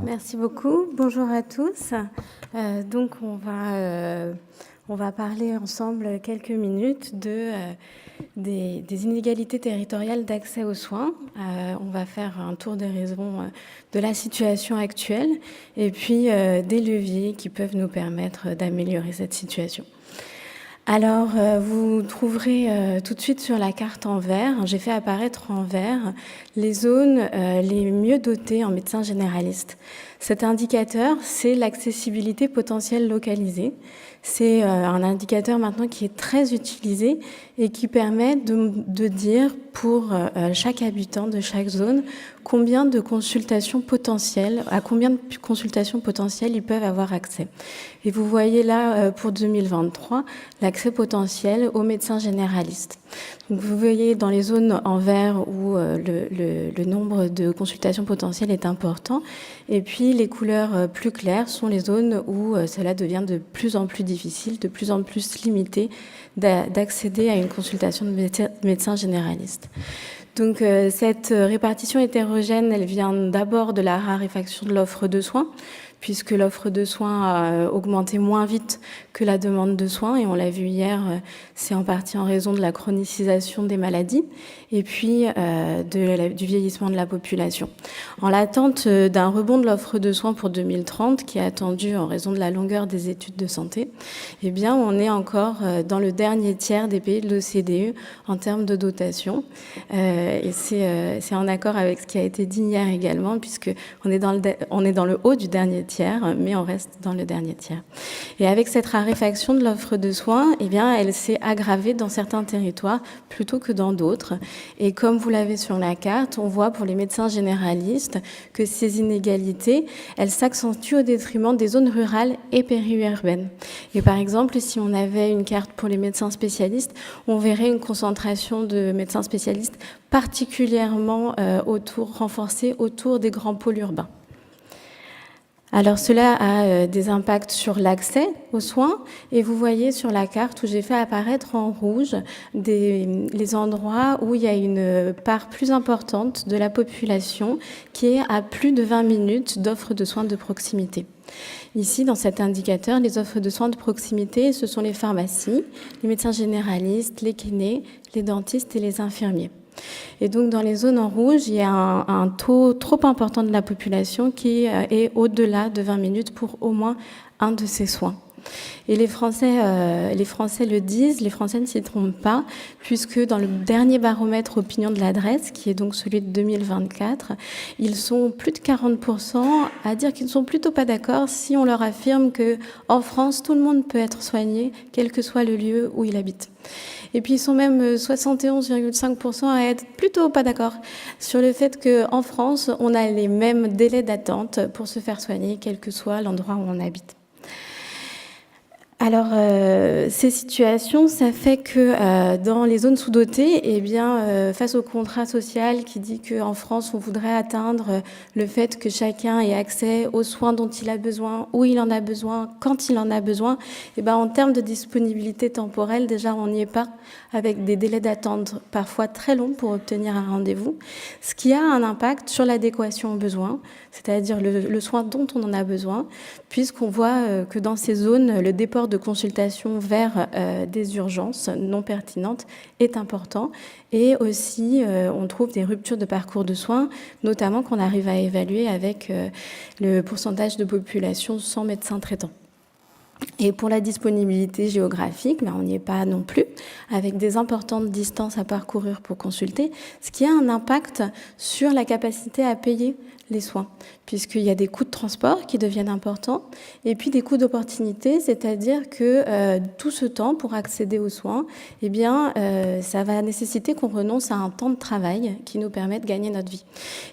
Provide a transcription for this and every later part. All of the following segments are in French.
Merci beaucoup. Bonjour à tous. Donc, on va parler ensemble quelques minutes des inégalités territoriales d'accès aux soins. On va faire un tour d'horizon de la situation actuelle et puis des leviers qui peuvent nous permettre d'améliorer cette situation. Alors, vous trouverez tout de suite sur la carte en vert, j'ai fait apparaître en vert les zones les mieux dotées en médecins généralistes. Cet indicateur, c'est l'accessibilité potentielle localisée. C'est un indicateur maintenant qui est très utilisé et qui permet de dire pour chaque habitant de chaque zone combien de consultations potentielles, à combien de consultations potentielles ils peuvent avoir accès. Et vous voyez là, pour 2023, l'accès potentiel aux médecins généralistes. Donc vous voyez dans les zones en vert où le nombre de consultations potentielles est important, et puis les couleurs plus claires sont les zones où cela devient de plus en plus difficile, de plus en plus limité d'accéder à une consultation de médecin généraliste. Donc cette répartition hétérogène, elle vient d'abord de la raréfaction de l'offre de soins, puisque l'offre de soins a augmenté moins vite que la demande de soins, et on l'a vu hier, c'est en partie en raison de la chronicisation des maladies, et puis du vieillissement de la population. En l'attente d'un rebond de l'offre de soins pour 2030, qui est attendu en raison de la longueur des études de santé, eh bien, on est encore dans le dernier tiers des pays de l'OCDE en termes de dotation, et c'est en accord avec ce qui a été dit hier également, puisqu'on est dans le haut du dernier tiers, mais on reste dans le dernier tiers. Et avec cette raréfaction de l'offre de soins, eh bien, elle s'est aggravée dans certains territoires plutôt que dans d'autres. Et comme vous l'avez sur la carte, on voit pour les médecins généralistes que ces inégalités, elles s'accentuent au détriment des zones rurales et périurbaines. Et par exemple, si on avait une carte pour les médecins spécialistes, on verrait une concentration de médecins spécialistes particulièrement renforcée autour des grands pôles urbains. Alors cela a des impacts sur l'accès aux soins, et vous voyez sur la carte où j'ai fait apparaître en rouge les endroits où il y a une part plus importante de la population qui est à plus de 20 minutes d'offres de soins de proximité. Ici, dans cet indicateur, les offres de soins de proximité, ce sont les pharmacies, les médecins généralistes, les kinés, les dentistes et les infirmiers. Et donc, dans les zones en rouge, il y a un taux trop important de la population qui est au-delà de 20 minutes pour au moins un de ces soins. Et les Français le disent, les Français ne s'y trompent pas, puisque dans le dernier baromètre opinion de l'adresse, qui est donc celui de 2024, ils sont plus de 40% à dire qu'ils ne sont plutôt pas d'accord si on leur affirme qu'en France, tout le monde peut être soigné, quel que soit le lieu où il habite. Et puis ils sont même 71,5% à être plutôt pas d'accord sur le fait qu'en France, on a les mêmes délais d'attente pour se faire soigner, quel que soit l'endroit où on habite. Alors, ces situations, ça fait que dans les zones sous-dotées, eh bien, face au contrat social qui dit qu'en France, on voudrait atteindre le fait que chacun ait accès aux soins dont il a besoin, où il en a besoin, quand il en a besoin, eh bien, en termes de disponibilité temporelle, déjà, on n'y est pas, avec des délais d'attente parfois très longs pour obtenir un rendez-vous, ce qui a un impact sur l'adéquation aux besoins, c'est-à-dire le soin dont on en a besoin, puisqu'on voit que dans ces zones, le déport de consultation vers des urgences non pertinentes est important. Et aussi, on trouve des ruptures de parcours de soins, notamment qu'on arrive à évaluer avec le pourcentage de population sans médecin traitant. Et pour la disponibilité géographique, on n'y est pas non plus, avec des importantes distances à parcourir pour consulter, ce qui a un impact sur la capacité à payer les soins, puisqu'il y a des coûts de transport qui deviennent importants, et puis des coûts d'opportunité, c'est-à-dire que tout ce temps pour accéder aux soins, eh bien, ça va nécessiter qu'on renonce à un temps de travail qui nous permet de gagner notre vie.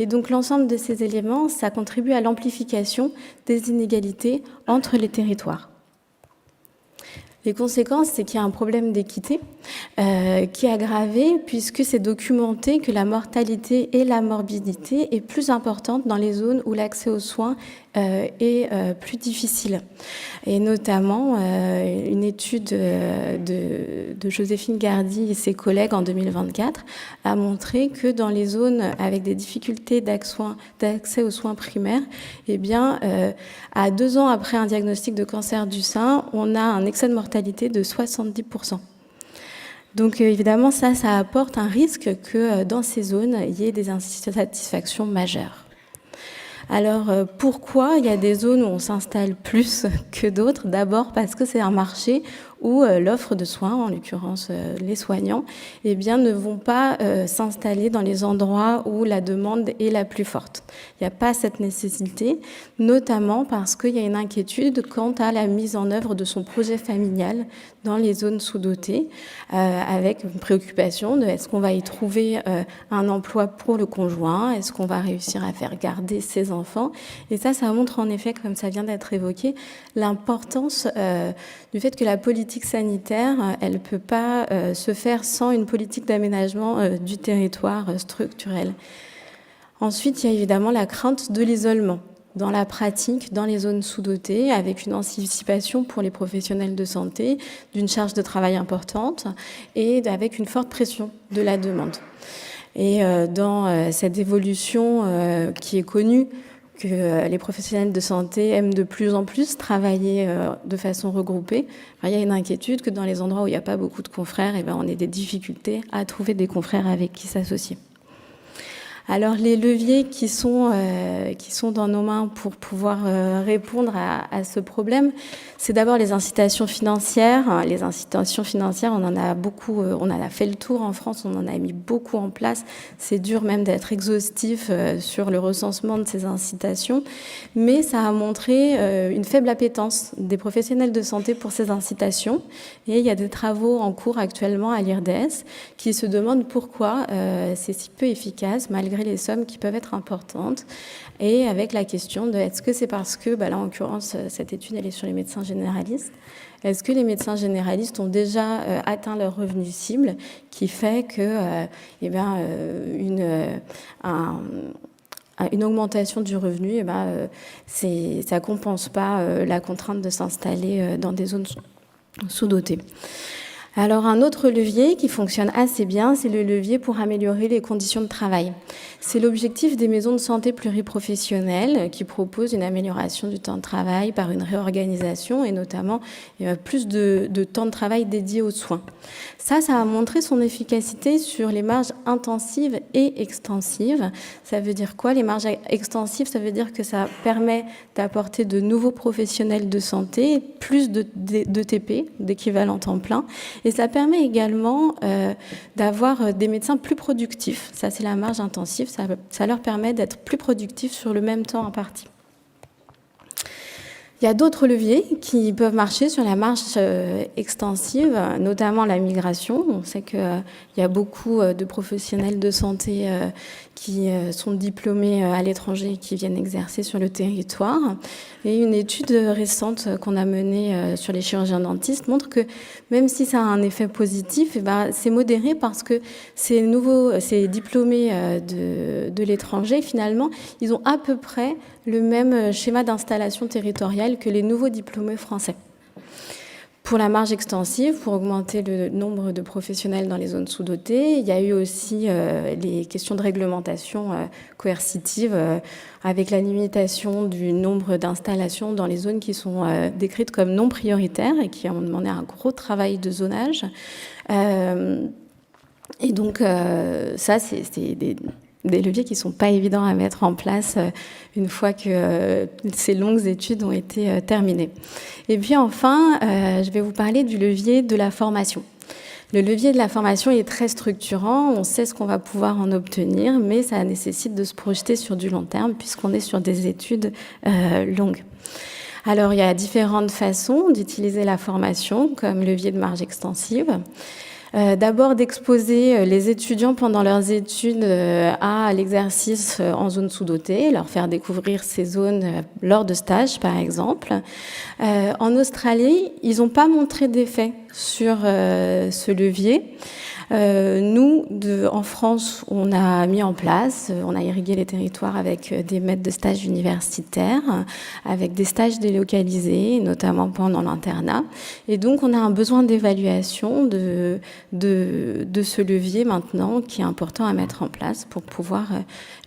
Et donc l'ensemble de ces éléments, ça contribue à l'amplification des inégalités entre les territoires. Les conséquences, c'est qu'il y a un problème d'équité qui est aggravé puisque c'est documenté que la mortalité et la morbidité est plus importante dans les zones où l'accès aux soins est plus difficile. Et notamment, une étude de Joséphine Gardy et ses collègues en 2024 a montré que dans les zones avec des difficultés d'accès aux soins primaires, eh bien, à 2 ans après un diagnostic de cancer du sein, on a un excès de mortalité de 70%. Donc évidemment, ça apporte un risque que dans ces zones, il y ait des insatisfactions majeures. Alors pourquoi il y a des zones où on s'installe plus que d'autres? D'abord parce que c'est un marché où l'offre de soins, en l'occurrence les soignants, eh bien, ne vont pas s'installer dans les endroits où la demande est la plus forte. Il n'y a pas cette nécessité, notamment parce qu'il y a une inquiétude quant à la mise en œuvre de son projet familial dans les zones sous-dotées, avec une préoccupation de est-ce qu'on va y trouver un emploi pour le conjoint, est-ce qu'on va réussir à faire garder ses enfants. Et ça montre en effet, comme ça vient d'être évoqué, l'importance du fait que la politique sanitaire, elle ne peut pas se faire sans une politique d'aménagement du territoire structurel. Ensuite, il y a évidemment la crainte de l'isolement dans la pratique, dans les zones sous-dotées, avec une anticipation pour les professionnels de santé d'une charge de travail importante et avec une forte pression de la demande. Et dans cette évolution qui est connue, que les professionnels de santé aiment de plus en plus travailler de façon regroupée, il y a une inquiétude que dans les endroits où il n'y a pas beaucoup de confrères, on ait des difficultés à trouver des confrères avec qui s'associer. Alors les leviers qui sont dans nos mains pour pouvoir répondre à ce problème, c'est d'abord les incitations financières. Les incitations financières, on en a beaucoup, on en a fait le tour en France, on en a mis beaucoup en place. C'est dur même d'être exhaustif sur le recensement de ces incitations, mais ça a montré une faible appétence des professionnels de santé pour ces incitations. Et il y a des travaux en cours actuellement à l'IRDS qui se demandent pourquoi c'est si peu efficace malgré les sommes qui peuvent être importantes, et avec la question de est-ce que c'est parce que, là en l'occurrence cette étude elle est sur les médecins généralistes, est-ce que les médecins généralistes ont déjà atteint leur revenu cible qui fait que une augmentation du revenu, ça compense pas la contrainte de s'installer dans des zones sous-dotées. Alors un autre levier qui fonctionne assez bien, c'est le levier pour améliorer les conditions de travail. C'est l'objectif des maisons de santé pluriprofessionnelles qui proposent une amélioration du temps de travail par une réorganisation et notamment plus de temps de travail dédié aux soins. Ça a montré son efficacité sur les marges intensives et extensives. Ça veut dire quoi? Les marges extensives, ça veut dire que ça permet d'apporter de nouveaux professionnels de santé, plus de TP, d'équivalent temps plein. Et ça permet également d'avoir des médecins plus productifs. Ça, c'est la marge intensive. Ça leur permet d'être plus productifs sur le même temps imparti. Il y a d'autres leviers qui peuvent marcher sur la marge extensive, notamment la migration. On sait qu'il y a beaucoup de professionnels de santé qui sont diplômés à l'étranger et qui viennent exercer sur le territoire. Et une étude récente qu'on a menée sur les chirurgiens dentistes montre que même si ça a un effet positif, c'est modéré parce que ces diplômés de l'étranger, finalement, ils ont à peu près le même schéma d'installation territoriale que les nouveaux diplômés français. Pour la marge extensive, pour augmenter le nombre de professionnels dans les zones sous-dotées, il y a eu aussi les questions de réglementation coercitive avec la limitation du nombre d'installations dans les zones qui sont décrites comme non prioritaires et qui ont demandé un gros travail de zonage. Et donc, ça, c'est des leviers qui ne sont pas évidents à mettre en place une fois que ces longues études ont été terminées. Et puis enfin, je vais vous parler du levier de la formation. Le levier de la formation est très structurant, on sait ce qu'on va pouvoir en obtenir, mais ça nécessite de se projeter sur du long terme puisqu'on est sur des études longues. Alors, il y a différentes façons d'utiliser la formation comme levier de marge extensive. D'abord d'exposer les étudiants pendant leurs études à l'exercice en zone sous-dotée, leur faire découvrir ces zones lors de stages par exemple. En Australie, ils n'ont pas montré d'effet sur ce levier. Nous, en France, on a mis en place, on a irrigué les territoires avec des maîtres de stage universitaires, avec des stages délocalisés, notamment pendant l'internat. Et donc, on a un besoin d'évaluation de ce levier maintenant qui est important à mettre en place pour pouvoir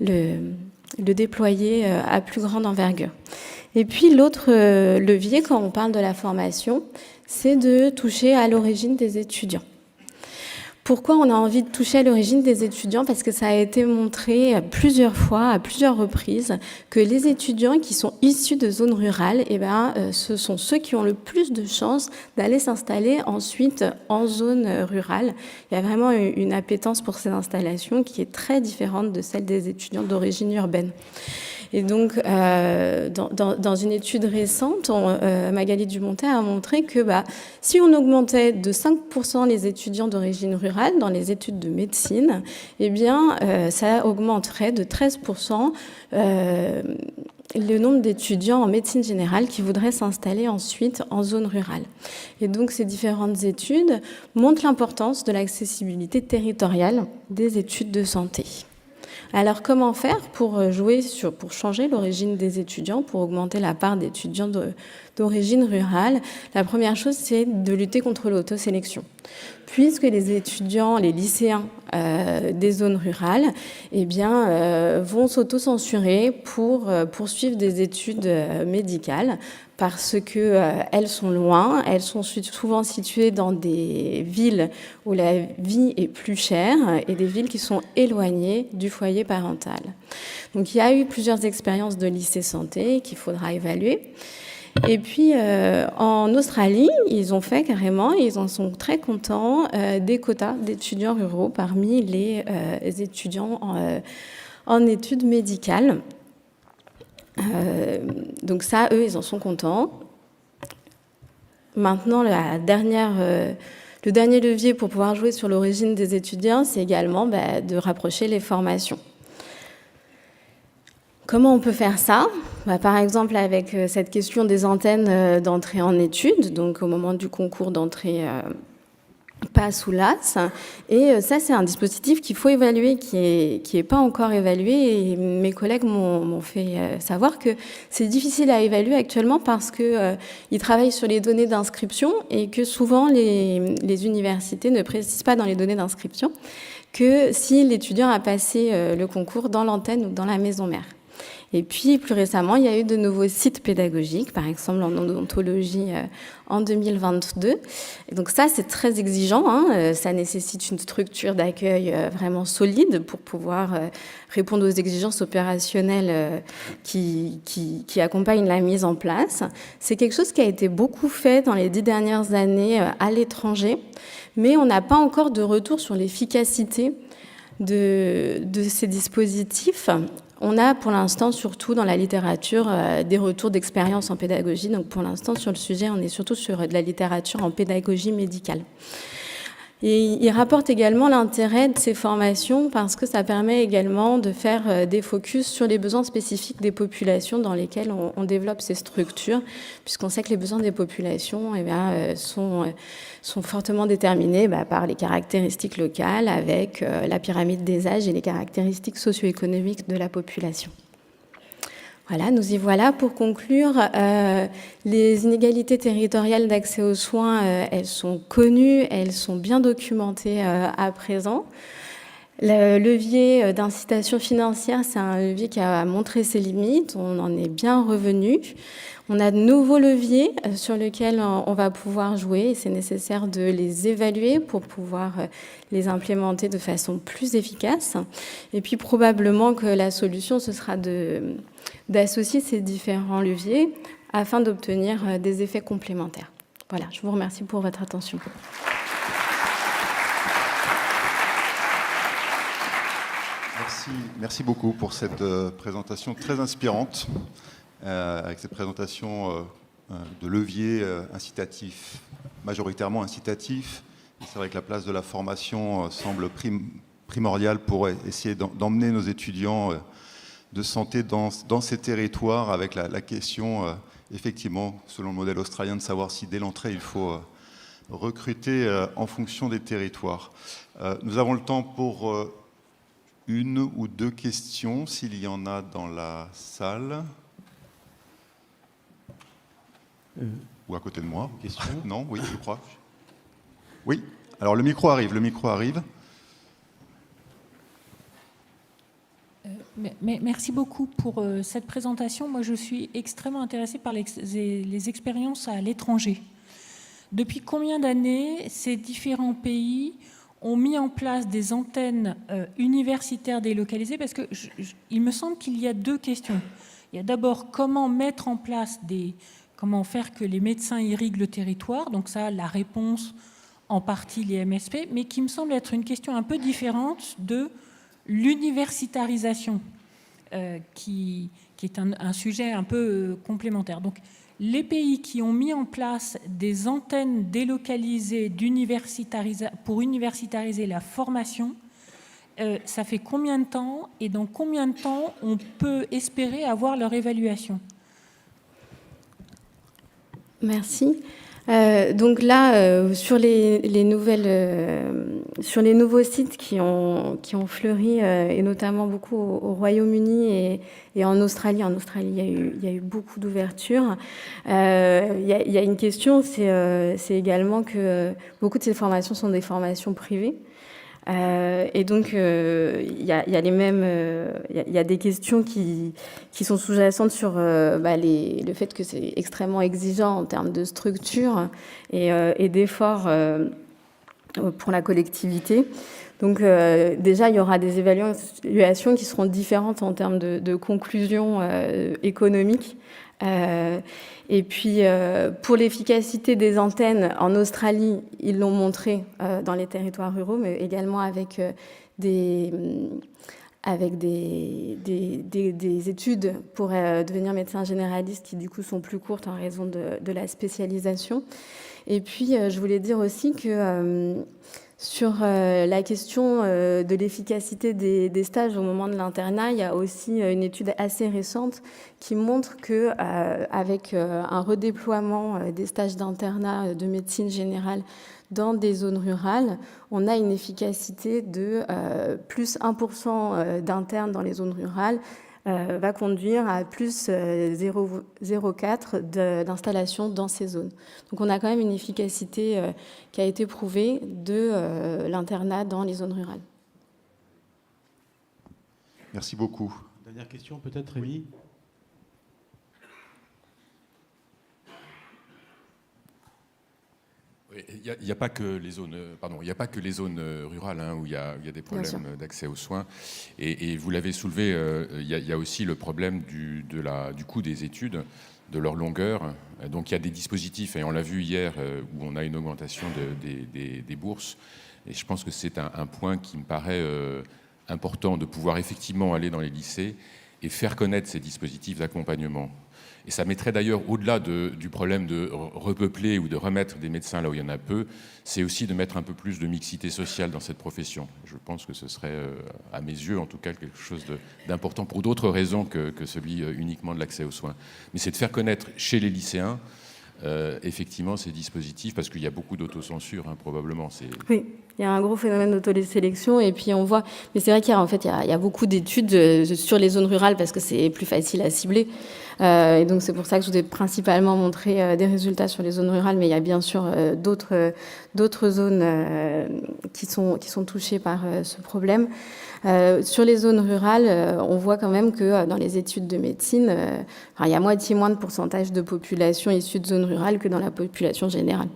le déployer à plus grande envergure. Et puis, l'autre levier, quand on parle de la formation, c'est de toucher à l'origine des étudiants. Pourquoi on a envie de toucher à l'origine des étudiants? Parce que ça a été montré plusieurs fois, à plusieurs reprises, que les étudiants qui sont issus de zones rurales, ce sont ceux qui ont le plus de chances d'aller s'installer ensuite en zone rurale. Il y a vraiment une appétence pour ces installations qui est très différente de celle des étudiants d'origine urbaine. Et donc, dans une étude récente, Magali Dumontet a montré que si on augmentait de 5% les étudiants d'origine rurale dans les études de médecine, ça augmenterait de 13% le nombre d'étudiants en médecine générale qui voudraient s'installer ensuite en zone rurale. Et donc, ces différentes études montrent l'importance de l'accessibilité territoriale des études de santé. Alors, comment faire pour changer l'origine des étudiants, pour augmenter la part d'étudiants d'origine rurale? La première chose, c'est de lutter contre l'autosélection. Puisque les étudiants, les lycéens des zones rurales, vont s'auto-censurer pour poursuivre des études médicales parce qu'elles sont loin, elles sont souvent situées dans des villes où la vie est plus chère et des villes qui sont éloignées du foyer parental. Donc il y a eu plusieurs expériences de lycée santé qu'il faudra évaluer. Et puis en Australie, ils ont fait carrément, et ils en sont très contents, des quotas d'étudiants ruraux parmi les étudiants en études médicales. Donc ça, eux, ils en sont contents. Maintenant, le dernier levier pour pouvoir jouer sur l'origine des étudiants, c'est également de rapprocher les formations. Comment on peut faire ça? Par exemple, avec cette question des antennes d'entrée en études, donc au moment du concours d'entrée PASS ou LAS. Et ça, c'est un dispositif qu'il faut évaluer, qui est pas encore évalué. Et mes collègues m'ont fait savoir que c'est difficile à évaluer actuellement parce qu'ils travaillent sur les données d'inscription et que souvent les universités ne précisent pas dans les données d'inscription que si l'étudiant a passé le concours dans l'antenne ou dans la maison mère. Et puis, plus récemment, il y a eu de nouveaux sites pédagogiques, par exemple en odontologie en 2022. Et donc ça, c'est très exigeant. Ça nécessite une structure d'accueil vraiment solide pour pouvoir répondre aux exigences opérationnelles qui accompagnent la mise en place. C'est quelque chose qui a été beaucoup fait dans les 10 dernières années à l'étranger, mais on n'a pas encore de retour sur l'efficacité de ces dispositifs. On a pour l'instant, surtout dans la littérature, des retours d'expérience en pédagogie. Donc pour l'instant, sur le sujet, on est surtout sur de la littérature en pédagogie médicale. Et il rapporte également l'intérêt de ces formations parce que ça permet également de faire des focus sur les besoins spécifiques des populations dans lesquelles on développe ces structures, puisqu'on sait que les besoins des populations sont fortement déterminés par les caractéristiques locales avec la pyramide des âges et les caractéristiques socio-économiques de la population. Voilà, nous y voilà. Pour conclure, les inégalités territoriales d'accès aux soins, elles sont connues, elles sont bien documentées à présent. Le levier d'incitation financière, c'est un levier qui a montré ses limites, on en est bien revenu. On a de nouveaux leviers sur lesquels on va pouvoir jouer et c'est nécessaire de les évaluer pour pouvoir les implémenter de façon plus efficace. Et puis probablement que la solution, ce sera d'associer ces différents leviers afin d'obtenir des effets complémentaires. Voilà, je vous remercie pour votre attention. Merci beaucoup pour cette présentation très inspirante, avec cette présentation de leviers incitatifs, majoritairement incitatifs, C'est vrai que la place de la formation semble primordiale pour essayer d'emmener nos étudiants de santé dans ces territoires, avec la question, effectivement, selon le modèle australien, de savoir si dès l'entrée, il faut recruter en fonction des territoires. Nous avons le temps pour une ou deux questions, s'il y en a dans la salle. Ou à côté de moi. Question ? Non, oui, je crois. Oui, alors le micro arrive. Merci beaucoup pour cette présentation. Moi, je suis extrêmement intéressée par les expériences à l'étranger. Depuis combien d'années ces différents pays ont mis en place des antennes universitaires délocalisées? Parce qu'il me semble qu'il y a deux questions. Il y a d'abord comment mettre en place comment faire que les médecins irriguent le territoire. Donc ça, la réponse, en partie les MSP, mais qui me semble être une question un peu différente de l'universitarisation, qui est un sujet un peu complémentaire. Donc, les pays qui ont mis en place des antennes délocalisées pour universitariser la formation, ça fait combien de temps et dans combien de temps on peut espérer avoir leur évaluation? Merci. Donc là, sur les nouveaux sites qui ont fleuri, et notamment beaucoup au Royaume-Uni et en Australie. En Australie, il y a eu beaucoup d'ouvertures. Il y a une question, c'est également que beaucoup de ces formations sont des formations privées. Et donc, il y a des questions qui sont sous-jacentes sur le fait que c'est extrêmement exigeant en termes de structure et d'efforts pour la collectivité. Donc, déjà, il y aura des évaluations qui seront différentes en termes de conclusions économiques. Et puis, pour l'efficacité des antennes, en Australie, ils l'ont montré dans les territoires ruraux, mais également avec des études pour devenir médecin généraliste qui, du coup, sont plus courtes en raison de la spécialisation. Et puis, je voulais dire aussi que sur la question de l'efficacité des stages au moment de l'internat, il y a aussi une étude assez récente qui montre qu'avec un redéploiement des stages d'internat de médecine générale dans des zones rurales, on a une efficacité de plus 1% d'internes dans les zones rurales, va conduire à plus 0,04 d'installation dans ces zones. Donc on a quand même une efficacité qui a été prouvée de l'internat dans les zones rurales. Merci beaucoup. Dernière question peut-être, Rémi ? Il n'y a pas que les zones, rurales où il y a des problèmes d'accès aux soins. Et vous l'avez soulevé, il y a aussi le problème du coût des études, de leur longueur. Donc il y a des dispositifs, et on l'a vu hier, où on a une augmentation des bourses. Et je pense que c'est un point qui me paraît important, de pouvoir effectivement aller dans les lycées et faire connaître ces dispositifs d'accompagnement. Et ça mettrait d'ailleurs, au-delà du problème de repeupler ou de remettre des médecins là où il y en a peu, c'est aussi de mettre un peu plus de mixité sociale dans cette profession. Je pense que ce serait, à mes yeux en tout cas, quelque chose d'important pour d'autres raisons que celui uniquement de l'accès aux soins. Mais c'est de faire connaître chez les lycéens effectivement ces dispositifs, parce qu'il y a beaucoup d'autocensure, probablement. Oui, il y a un gros phénomène d'autosélection, et puis on voit, mais c'est vrai qu'il y a beaucoup d'études sur les zones rurales parce que c'est plus facile à cibler. Et donc c'est pour ça que je voulais principalement montrer des résultats sur les zones rurales, mais il y a bien sûr d'autres zones qui sont touchées par ce problème. Sur les zones rurales, on voit quand même que dans les études de médecine, il y a moitié moins de pourcentage de population issue de zones rurales que dans la population générale.